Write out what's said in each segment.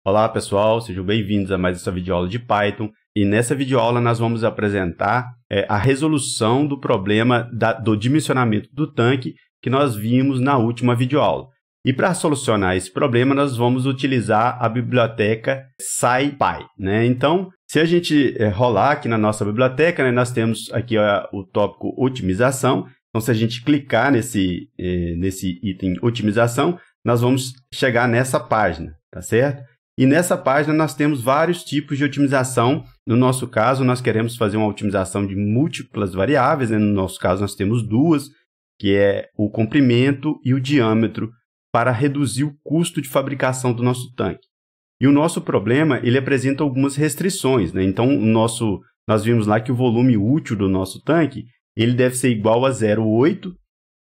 Olá pessoal, sejam bem-vindos a mais essa videoaula de Python. E nessa videoaula nós vamos apresentar a resolução do problema do dimensionamento do tanque que nós vimos na última videoaula. E para solucionar esse problema nós vamos utilizar a biblioteca SciPy, né? Então, se a gente rolar aqui na nossa biblioteca, né, nós temos aqui o tópico otimização. Então, se a gente clicar nesse item otimização, nós vamos chegar nessa página, tá certo? E nessa página nós temos vários tipos de otimização. No nosso caso, nós queremos fazer uma otimização de múltiplas variáveis, né? No nosso caso, nós temos duas, que é o comprimento e o diâmetro, para reduzir o custo de fabricação do nosso tanque. E o nosso problema, ele apresenta algumas restrições, né? Então, nós vimos lá que o volume útil do nosso tanque, ele deve ser igual a 0,8,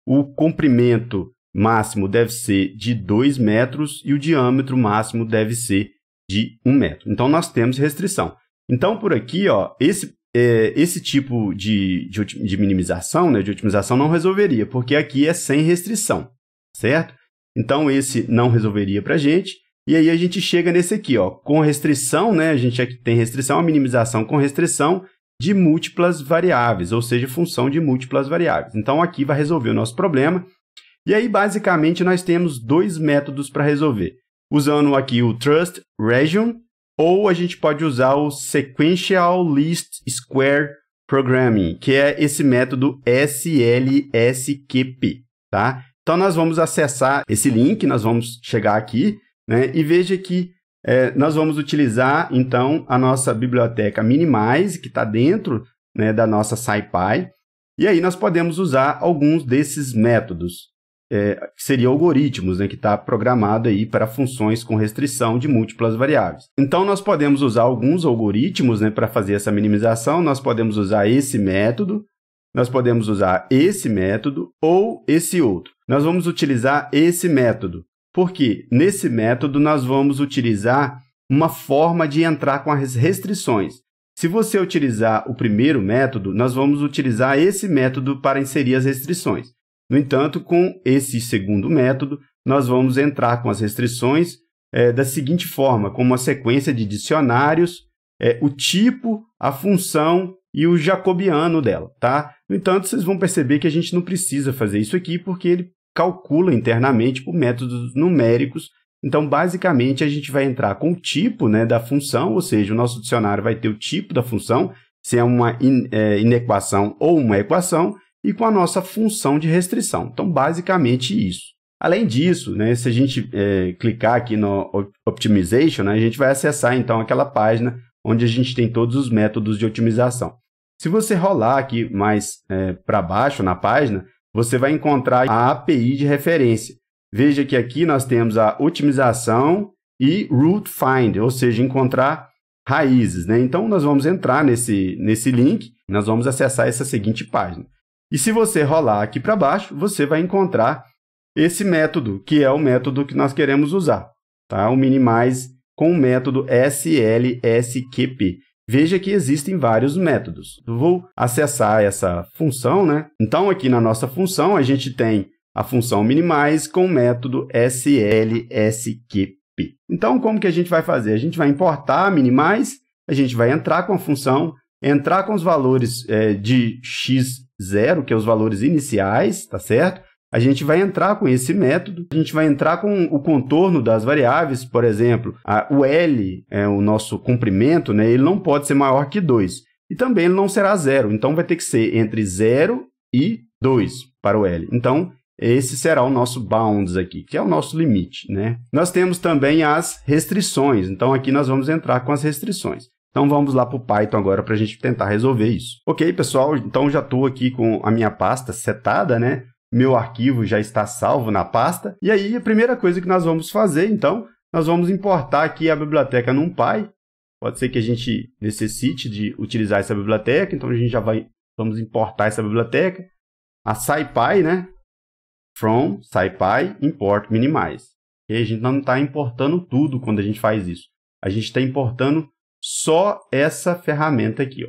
o comprimento máximo deve ser de 2 metros e o diâmetro máximo deve ser de 1 metro. Então, nós temos restrição. Então, por aqui, ó, esse tipo de minimização, né, de otimização, não resolveria, porque aqui é sem restrição, certo? Então, esse não resolveria para a gente. E aí, a gente chega nesse aqui, ó, com restrição, né, a gente aqui tem restrição, a minimização com restrição de múltiplas variáveis, ou seja, função de múltiplas variáveis. Então, aqui vai resolver o nosso problema. E aí, basicamente, nós temos dois métodos para resolver. Usando aqui o Trust Region, ou a gente pode usar o Sequential Least Square Programming, que é esse método SLSQP, tá? Então, nós vamos acessar esse link, nós vamos chegar aqui, né? E veja que nós vamos utilizar, então, a nossa biblioteca Minimize, que está dentro, né, da nossa SciPy. E aí, nós podemos usar alguns desses métodos. Que seria algoritmos, né, que está programado aí para funções com restrição de múltiplas variáveis. Então, nós podemos usar alguns algoritmos, né, para fazer essa minimização. Nós podemos usar esse método, nós podemos usar esse método ou esse outro. Nós vamos utilizar esse método, porque nesse método nós vamos utilizar uma forma de entrar com as restrições. Se você utilizar o primeiro método, nós vamos utilizar esse método para inserir as restrições. No entanto, com esse segundo método, nós vamos entrar com as restrições da seguinte forma, como uma sequência de dicionários, o tipo, a função e o jacobiano dela, tá? No entanto, vocês vão perceber que a gente não precisa fazer isso aqui, porque ele calcula internamente por métodos numéricos. Então, basicamente, a gente vai entrar com o tipo, né, da função, ou seja, o nosso dicionário vai ter o tipo da função, se é uma inequação ou uma equação, e com a nossa função de restrição. Então, basicamente isso. Além disso, né, se a gente clicar aqui no Optimization, né, a gente vai acessar, então, aquela página onde a gente tem todos os métodos de otimização. Se você rolar aqui mais para baixo na página, você vai encontrar a API de referência. Veja que aqui nós temos a otimização e root find, ou seja, encontrar raízes, né? Então, nós vamos entrar nesse link, nós vamos acessar essa seguinte página. E se você rolar aqui para baixo, você vai encontrar esse método, que é o método que nós queremos usar, tá? O Minimize com o método SLSQP. Veja que existem vários métodos. Eu vou acessar essa função, né? Então, aqui na nossa função, a gente tem a função Minimize com o método SLSQP. Então, como que a gente vai fazer? A gente vai importar a Minimize, a gente vai entrar com a função, entrar com os valores de x0, que é os valores iniciais, tá certo? A gente vai entrar com esse método, a gente vai entrar com o contorno das variáveis, por exemplo, o L, o nosso comprimento, né, ele não pode ser maior que 2. E também ele não será 0, então vai ter que ser entre 0 e 2 para o L. Então, esse será o nosso bounds aqui, que é o nosso limite, né? Nós temos também as restrições, então aqui nós vamos entrar com as restrições. Então, vamos lá para o Python agora para a gente tentar resolver isso. Ok, pessoal, então já estou aqui com a minha pasta setada, né? Meu arquivo já está salvo na pasta. E aí, a primeira coisa que nós vamos fazer, então, nós vamos importar aqui a biblioteca NumPy. Pode ser que a gente necessite de utilizar essa biblioteca, então a gente vamos importar essa biblioteca. A SciPy, né? From SciPy import minimize. E a gente não está importando tudo quando a gente faz isso. A gente está importando só essa ferramenta aqui, ó,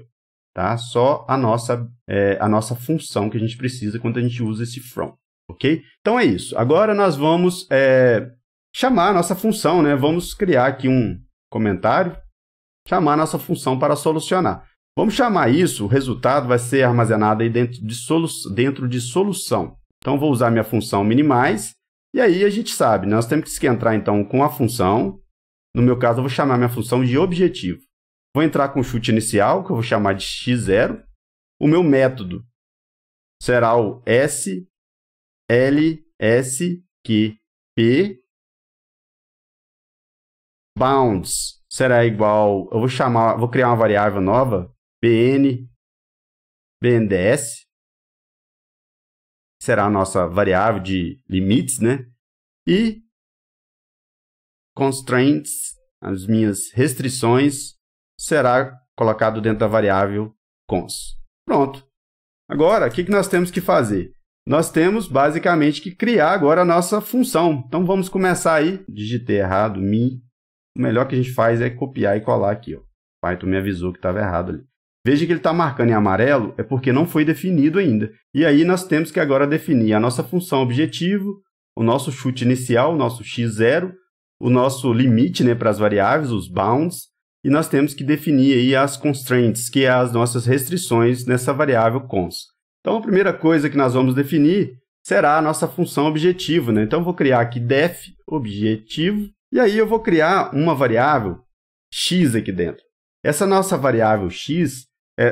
tá? Só a nossa função que a gente precisa quando a gente usa esse from, ok? Então é isso. Agora nós vamos chamar a nossa função, né? Vamos criar aqui comentário, chamar a nossa função para solucionar. Vamos chamar isso, o resultado vai ser armazenado aí dentro de solução. Então, vou usar minha função minimize, e aí a gente sabe, nós temos que entrar então com a função. No meu caso, eu vou chamar minha função de objetivo. Vou entrar com o chute inicial, que eu vou chamar de x0. O meu método será o slsqp. Bounds será igual, vou criar uma variável nova, bnds. Será a nossa variável de limites, né? E constraints, as minhas restrições, será colocado dentro da variável cons. Pronto. Agora, o que nós temos que fazer? Nós temos, basicamente, que criar agora a nossa função. Então, vamos começar aí. Digitei errado, O melhor que a gente faz é copiar e colar aqui. Ó. O Python me avisou que estava errado ali. Veja que ele está marcando em amarelo, é porque não foi definido ainda. E aí, nós temos que agora definir a nossa função objetivo, o nosso chute inicial, o nosso x0, o nosso limite, né, para as variáveis, os bounds, e nós temos que definir aí as constraints, que é as nossas restrições nessa variável cons. Então, a primeira coisa que nós vamos definir será a nossa função objetivo, né? Então, eu vou criar aqui def objetivo, e aí eu vou criar uma variável x aqui dentro. Essa nossa variável x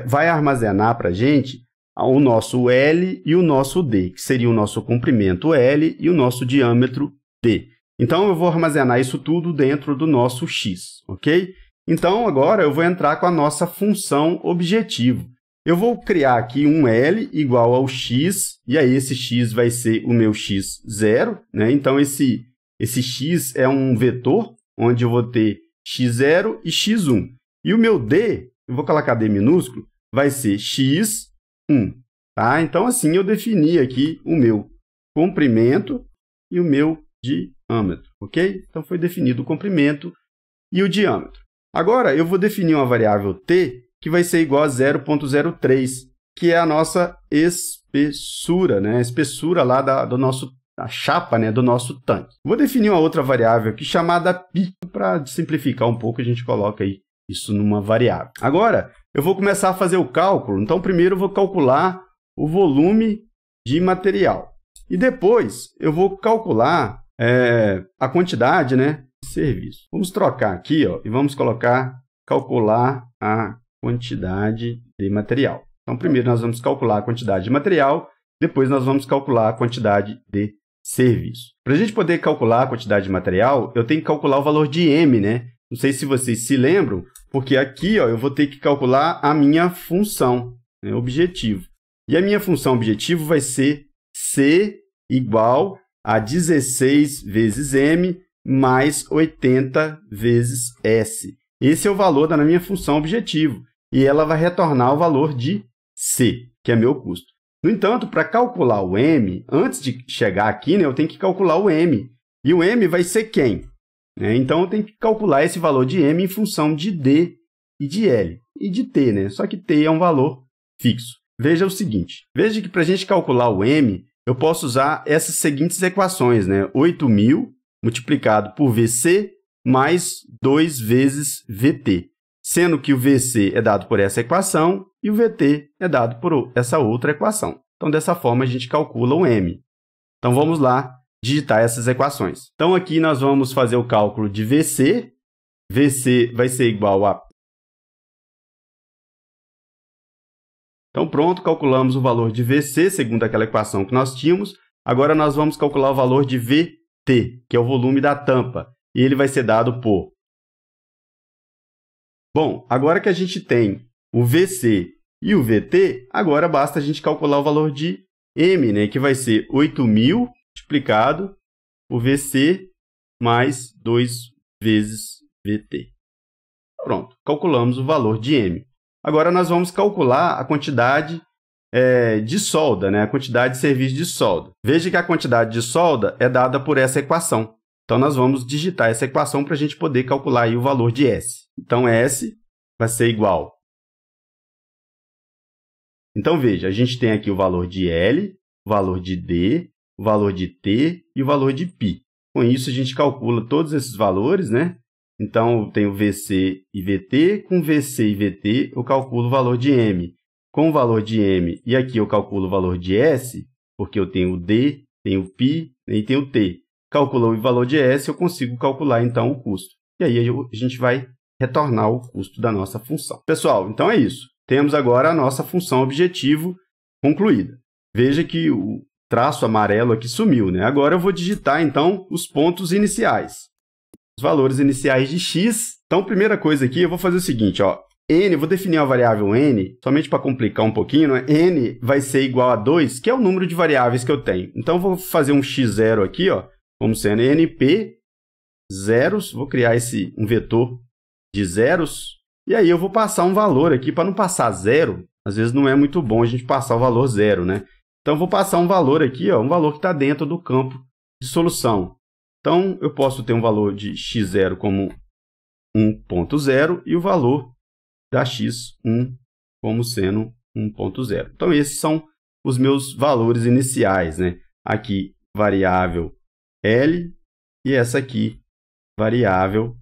vai armazenar para a gente o nosso L e o nosso D, que seria o nosso comprimento L e o nosso diâmetro D. Então, eu vou armazenar isso tudo dentro do nosso x, ok? Então, agora eu vou entrar com a nossa função objetivo. Eu vou criar aqui um L igual ao x, e aí esse x vai ser o meu x0, né? Então, esse x é um vetor, onde eu vou ter x0 e x1. E o meu D, eu vou colocar D minúsculo, vai ser x1. Tá? Então, assim, eu defini aqui o meu comprimento e o meu diâmetro, ok? Então, foi definido o comprimento e o diâmetro. Agora, eu vou definir uma variável t, que vai ser igual a 0,03, que é a nossa espessura, né? A espessura lá da chapa, né? Do nosso tanque. Vou definir uma outra variável aqui chamada π, para simplificar um pouco, a gente coloca aí isso numa variável. Agora, eu vou começar a fazer o cálculo. Então, primeiro eu vou calcular o volume de material. E depois, eu vou calcular a quantidade, né, de serviço. Vamos trocar aqui, ó, e vamos calcular a quantidade de material. Então, primeiro nós vamos calcular a quantidade de material, depois nós vamos calcular a quantidade de serviço. Para a gente poder calcular a quantidade de material, eu tenho que calcular o valor de M, né? Não sei se vocês se lembram, porque aqui, ó, eu vou ter que calcular a minha função, né, objetivo. E a minha função objetivo vai ser C igual a 16 vezes M mais 80 vezes S. Esse é o valor da minha função objetivo. E ela vai retornar o valor de C, que é meu custo. No entanto, para calcular o M, antes de chegar aqui, né, eu tenho que calcular o M. E o M vai ser quem? Então, eu tenho que calcular esse valor de M em função de D e de L. E de T, né? Só que T é um valor fixo. Veja o seguinte. Veja que para a gente calcular o M, eu posso usar essas seguintes equações, né? 8.000 multiplicado por VC mais 2 vezes VT. Sendo que o VC é dado por essa equação e o VT é dado por essa outra equação. Então, dessa forma, a gente calcula o M. Então, vamos lá digitar essas equações. Então, aqui nós vamos fazer o cálculo de VC. VC vai ser igual a... Então, pronto, calculamos o valor de VC, segundo aquela equação que nós tínhamos. Agora, nós vamos calcular o valor de VT, que é o volume da tampa. E ele vai ser dado por... Bom, agora que a gente tem o VC e o VT, agora basta a gente calcular o valor de M, né, que vai ser 8.000 multiplicado por VC mais 2 vezes VT. Pronto, calculamos o valor de M. Agora, nós vamos calcular a quantidade de solda, né, a quantidade de serviço de solda. Veja que a quantidade de solda é dada por essa equação. Então, nós vamos digitar essa equação para a gente poder calcular aí o valor de S. Então, S vai ser igual. Então, veja, a gente tem aqui o valor de L, o valor de D, o valor de T e o valor de π. Com isso, a gente calcula todos esses valores, né? Então, eu tenho VC e VT. Com VC e VT, eu calculo o valor de M. Com o valor de M, e aqui eu calculo o valor de S, porque eu tenho o D, tenho o π e tenho o T. Calculou o valor de S, eu consigo calcular, então, o custo. E aí, a gente vai retornar o custo da nossa função. Pessoal, então é isso. Temos agora a nossa função objetivo concluída. Veja que o traço amarelo aqui sumiu, né? Agora eu vou digitar, então, os pontos iniciais. Os valores iniciais de x. Então, primeira coisa aqui, eu vou fazer o seguinte, ó. N, eu vou definir a variável n, somente para complicar um pouquinho, né? N vai ser igual a 2, que é o número de variáveis que eu tenho. Então, eu vou fazer um x0 aqui, ó, como sendo np zeros, vou criar um vetor de zeros, e aí eu vou passar um valor aqui, para não passar zero, às vezes não é muito bom a gente passar o valor zero, né? Então, eu vou passar um valor aqui, ó, um valor que está dentro do campo de solução. Então, eu posso ter um valor de x0 como 1.0 e o valor da x1 como sendo 1.0. Então, esses são os meus valores iniciais, né? Aqui, variável L, e essa aqui, variável